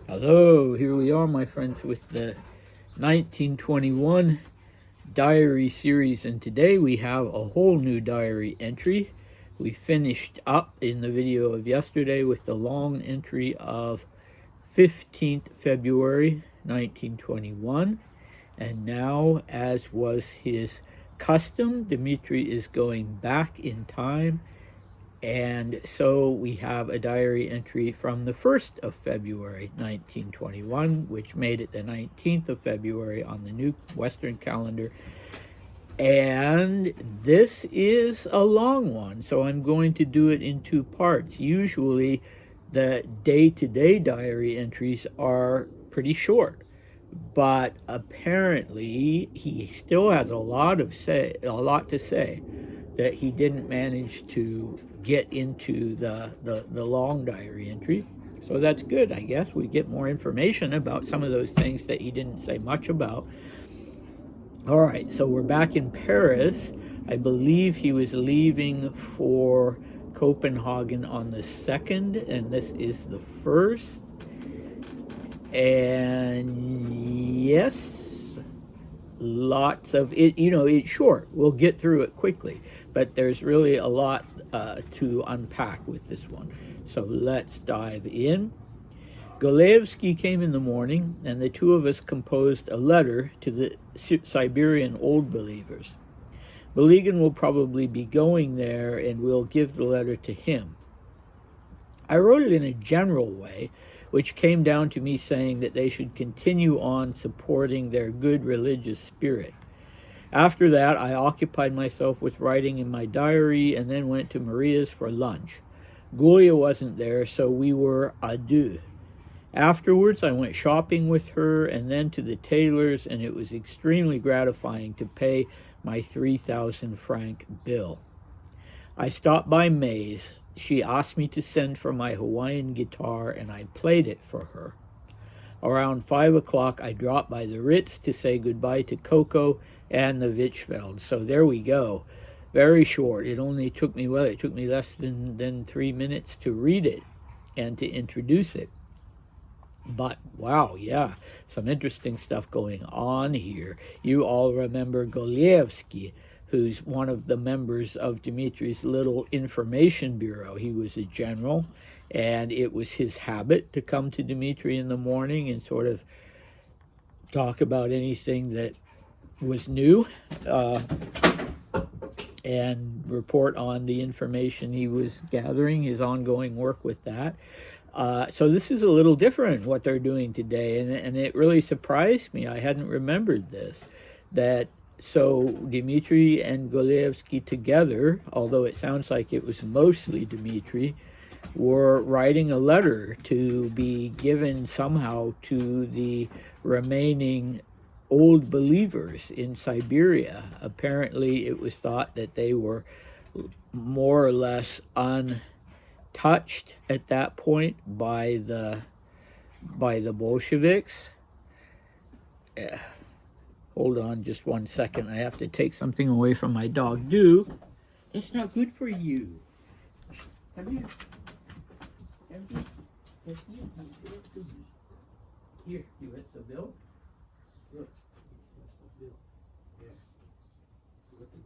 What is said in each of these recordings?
Hello, here we are, my friends, with the 1921 diary series, and today we have a whole new diary entry. We finished up in the video of yesterday with the long entry of 15th February 1921, and now, as was his custom, Dmitri is going back in time. And so we have a diary entry from the 1st of February 1921, which made it the 19th of February on the new Western calendar. And this is a long one, so I'm going to do it in two parts. Usually the day-to-day diary entries are pretty short, but apparently he still has a lot to say that he didn't manage to get into the long diary entry. So that's good, I guess. We get more information about some of those things that he didn't say much about. All right, so we're back in Paris. I believe he was leaving for Copenhagen on the 2nd, and this is the 1st. And yes, lots of it, it's short. We'll get through it quickly, but there's really a lot to unpack with this one. So let's dive in. Golevsky came in the morning, and the two of us composed a letter to the Siberian Old Believers. Beligan will probably be going there, and we'll give the letter to him. I wrote it in a general way, which came down to me saying that they should continue on supporting their good religious spirit. After that, I occupied myself with writing in my diary and then went to Maria's for lunch. Gulia wasn't there, so we were à deux. Afterwards, I went shopping with her and then to the tailor's, and it was extremely gratifying to pay my 3,000 franc bill. I stopped by May's. She asked me to send for my Hawaiian guitar, and I played it for her. Around 5 o'clock, I dropped by the Ritz to say goodbye to Coco and the Vichfeld. So there we go. Very short. It only took me, it took me less than 3 minutes to read it and to introduce it. But wow, yeah, some interesting stuff going on here. You all remember Golevsky, who's one of the members of Dmitri's little information bureau. He was a general, and it was his habit to come to Dmitri in the morning and sort of talk about anything that was new and report on the information he was gathering, his ongoing work with that. So this is a little different, what they're doing today, and it really surprised me. I hadn't remembered this, that so Dmitri and Golevsky together, although it sounds like it was mostly Dmitri, were writing a letter to be given somehow to the remaining old believers in Siberia. Apparently it was thought that they were more or less untouched at that point by the Bolsheviks. Hold on just 1 second. I have to take something away from my dog, Duke. That's not good for you. Come here. Come here. Here, you hit the bill? Look. The bill. Yeah. Look at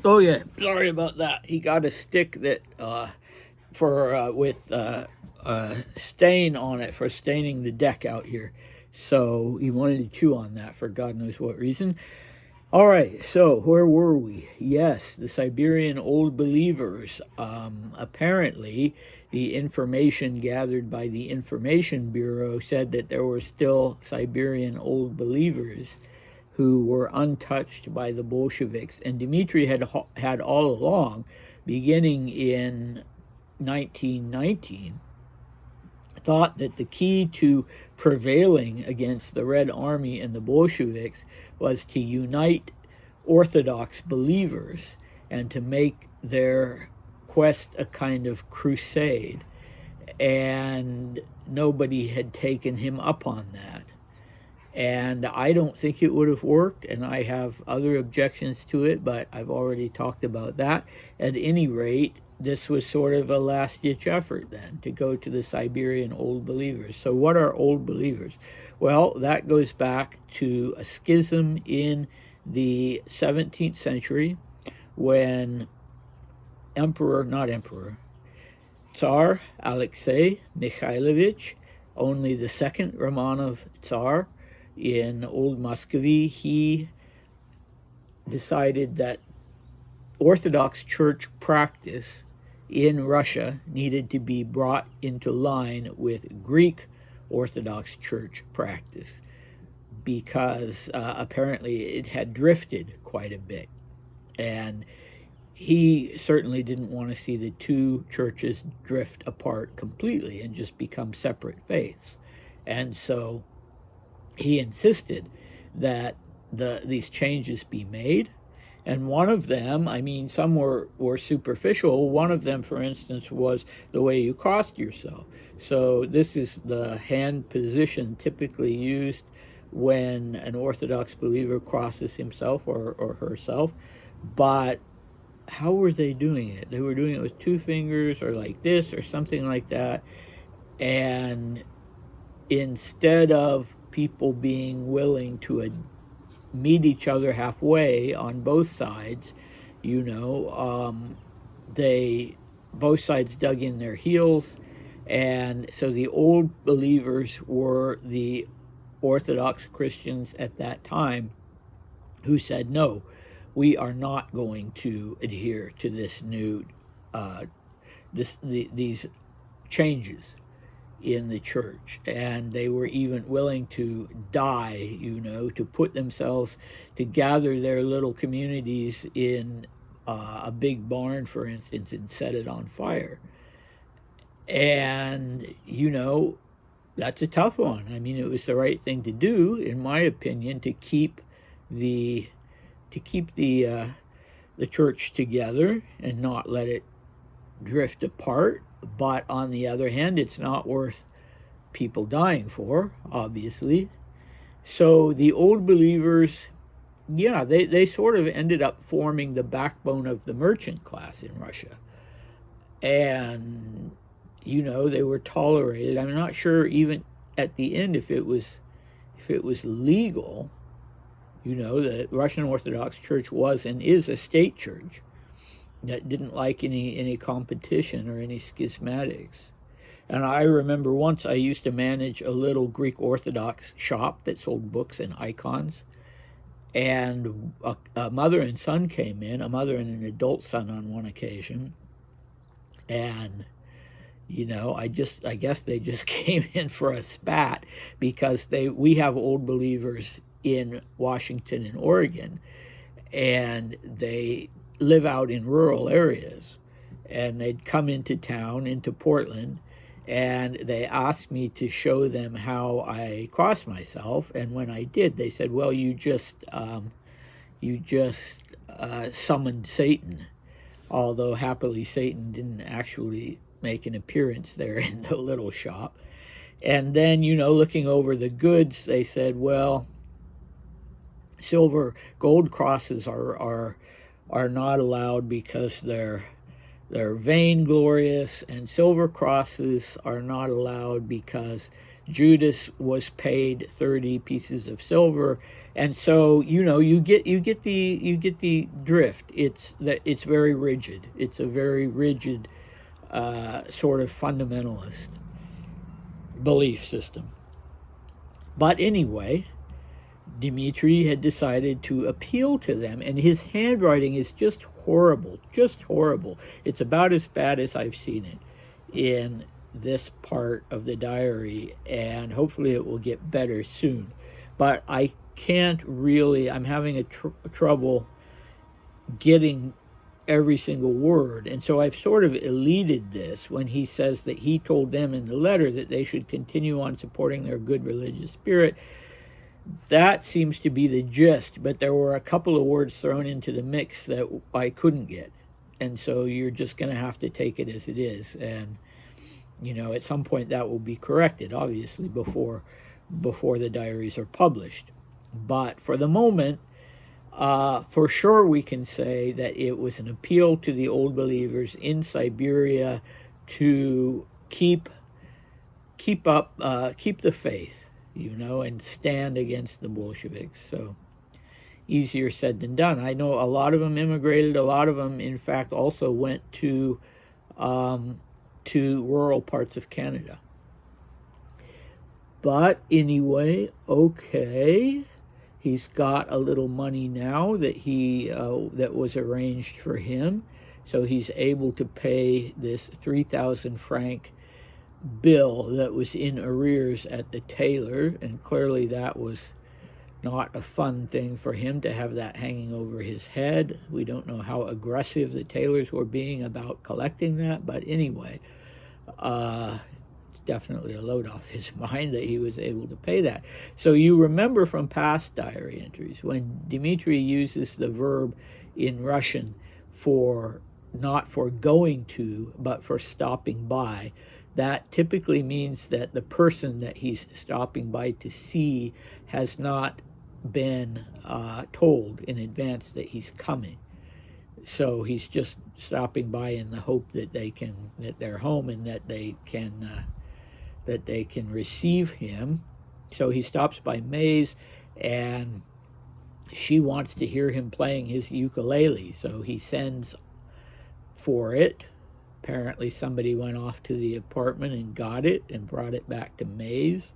Oh yeah, sorry about that. He got a stick that with stain on it for staining the deck out here. So he wanted to chew on that for God knows what reason. All right, so where were we? Yes, the Siberian Old Believers. Apparently, the information gathered by the Information Bureau said that there were still Siberian Old Believers who were untouched by the Bolsheviks. And Dmitri had all along, beginning in 1919, thought that the key to prevailing against the Red Army and the Bolsheviks was to unite Orthodox believers and to make their quest a kind of crusade. And nobody had taken him up on that. And I don't think it would have worked, and I have other objections to it, but I've already talked about that. At any rate, this was sort of a last-ditch effort then to go to the Siberian Old Believers. So what are Old Believers? Well, that goes back to a schism in the 17th century when Tsar Alexei Mikhailovich, only the second Romanov Tsar in Old Muscovy, he decided that Orthodox Church practice in Russia needed to be brought into line with Greek Orthodox Church practice because apparently it had drifted quite a bit. And he certainly didn't want to see the two churches drift apart completely and just become separate faiths. And so he insisted that these changes be made. And one of them, I mean, some were superficial. One of them, for instance, was the way you crossed yourself. So this is the hand position typically used when an Orthodox believer crosses himself or herself. But how were they doing it? They were doing it with two fingers or like this or something like that. And instead of people being willing to meet each other halfway on both sides, they both sides dug in their heels. And so the Old Believers were the Orthodox Christians at that time who said, no, we are not going to adhere to this new these changes in the church. And they were even willing to die, to put themselves, to gather their little communities in a big barn, for instance, and set it on fire. And that's a tough one. I mean, it was the right thing to do, in my opinion, to keep the church together and not let it drift apart. But on the other hand, it's not worth people dying for, obviously. So the Old Believers, they sort of ended up forming the backbone of the merchant class in Russia. And they were tolerated. I'm not sure even at the end if it was legal. The Russian Orthodox Church was and is a state church that didn't like any competition or any schismatics. And I remember once I used to manage a little Greek Orthodox shop that sold books and icons. And a mother and son came in, a mother and an adult son on one occasion. And I guess they just came in for a spat because we have Old Believers in Washington and Oregon, and they live out in rural areas. And they'd come into town, into Portland, and they asked me to show them how I cross myself. And when I did, they said, well, you just summoned Satan, although happily Satan didn't actually make an appearance there in the little shop. And then, looking over the goods, they said, well, gold crosses are not allowed because they're vainglorious, and silver crosses are not allowed because Judas was paid 30 pieces of silver. And so you get the drift. It's very rigid. It's a very rigid sort of fundamentalist belief system. But anyway, Dmitri had decided to appeal to them, and his handwriting is just horrible. It's about as bad as I've seen it in this part of the diary, and hopefully it will get better soon. But I can't really, I'm having trouble getting every single word. And so I've sort of elided this when he says that he told them in the letter that they should continue on supporting their good religious spirit. That seems to be the gist, but there were a couple of words thrown into the mix that I couldn't get. And so you're just going to have to take it as it is. And, at some point that will be corrected, obviously, before before the diaries are published. But for the moment, for sure we can say that it was an appeal to the old believers in Siberia to keep the faith, and stand against the Bolsheviks. So easier said than done. I know a lot of them immigrated. A lot of them, in fact, also went to rural parts of Canada. But anyway, okay, he's got a little money now that that was arranged for him, so he's able to pay this 3,000 franc bill that was in arrears at the tailor, and clearly that was not a fun thing for him to have that hanging over his head. We don't know how aggressive the tailors were being about collecting that, but anyway, definitely a load off his mind that he was able to pay that. So you remember from past diary entries, when Dmitri uses the verb in Russian for not for going to, but for stopping by, that typically means that the person that he's stopping by to see has not been told in advance that he's coming. So he's just stopping by in the hope that they're home and that they can receive him. So he stops by May's, and she wants to hear him playing his ukulele, so he sends for it. Apparently somebody went off to the apartment and got it and brought it back to May's.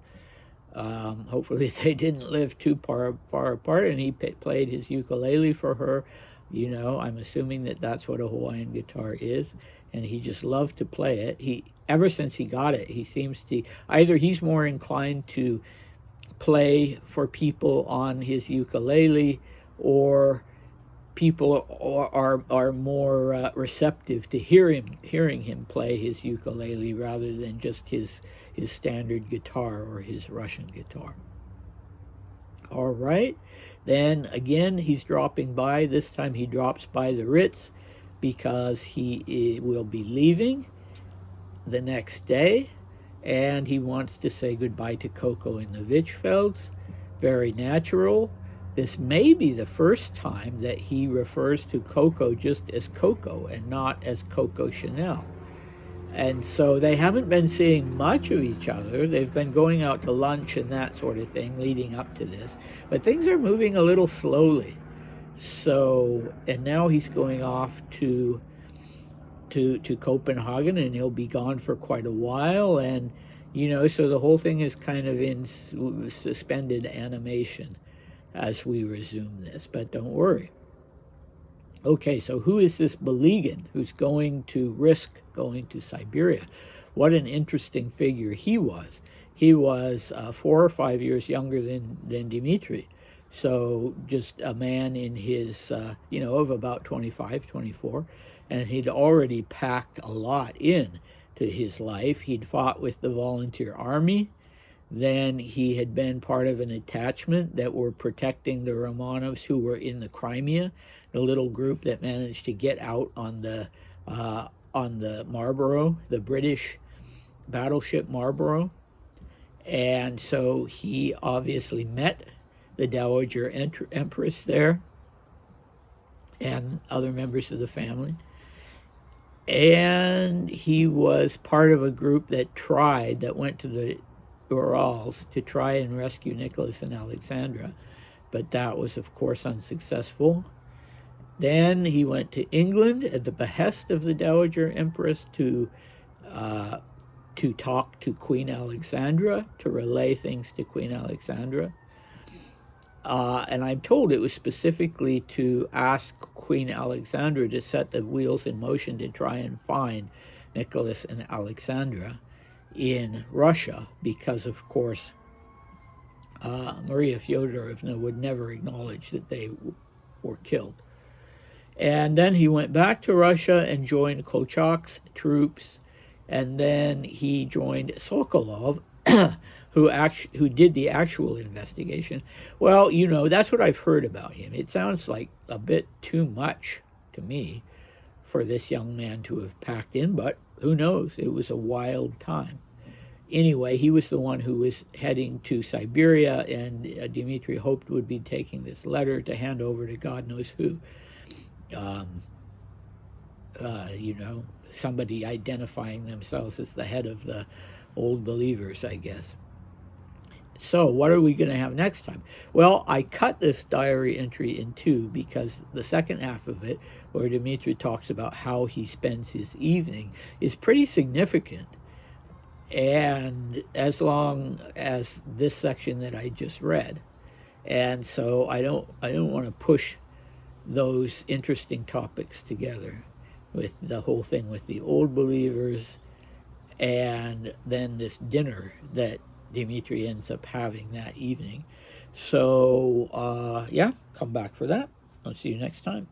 Hopefully they didn't live too far apart, and he played his ukulele for her. I'm assuming that that's what a Hawaiian guitar is, and he just loved to play it. Ever since he got it, he seems to, either he's more inclined to play for people on his ukulele, or people are more receptive to hearing him play his ukulele rather than just his standard guitar or his Russian guitar. All right, then again he's dropping by. This time he drops by the Ritz because he will be leaving the next day, and he wants to say goodbye to Coco in the Vichfelds. Very natural. This may be the first time that he refers to Coco just as Coco and not as Coco Chanel. And so they haven't been seeing much of each other. They've been going out to lunch and that sort of thing leading up to this. But things are moving a little slowly. So, and now he's going off to Copenhagen, and he'll be gone for quite a while. And, so the whole thing is kind of in suspended animation as we resume this. But don't worry. Okay, so who is this Beligan who's going to risk going to Siberia? What an interesting figure he was. He was 4 or 5 years younger than Dmitri. So just a man in his, of about 25, 24. And he'd already packed a lot in to his life. He'd fought with the volunteer army. Then he had been part of an attachment that were protecting the Romanovs who were in the Crimea, the little group that managed to get out on the Marlborough, the British battleship Marlborough. And so he obviously met the Dowager Empress there and other members of the family. And he was part of a group that went to the Urals to try and rescue Nicholas and Alexandra, but that was, of course, unsuccessful. Then he went to England at the behest of the Dowager Empress to talk to Queen Alexandra, to relay things to Queen Alexandra. And I'm told it was specifically to ask Queen Alexandra to set the wheels in motion to try and find Nicholas and Alexandra in Russia, because, of course, Maria Fyodorovna would never acknowledge that they were killed. And then he went back to Russia and joined Kolchak's troops, and then he joined Sokolov, who did the actual investigation. Well, that's what I've heard about him. It sounds like a bit too much to me for this young man to have packed in, but who knows? It was a wild time. anyway, he was the one who was heading to Siberia, and Dmitri hoped would be taking this letter to hand over to God knows who. You know, somebody identifying themselves as the head of the old believers, I guess. So what are we going to have next time? Well, I cut this diary entry in two because the second half of it, where Dmitri talks about how he spends his evening, is pretty significant. And as long as this section that I just read. And so I don't want to push those interesting topics together with the whole thing with the old believers and then this dinner that Dmitri ends up having that evening. So, yeah, come back for that. I'll see you next time.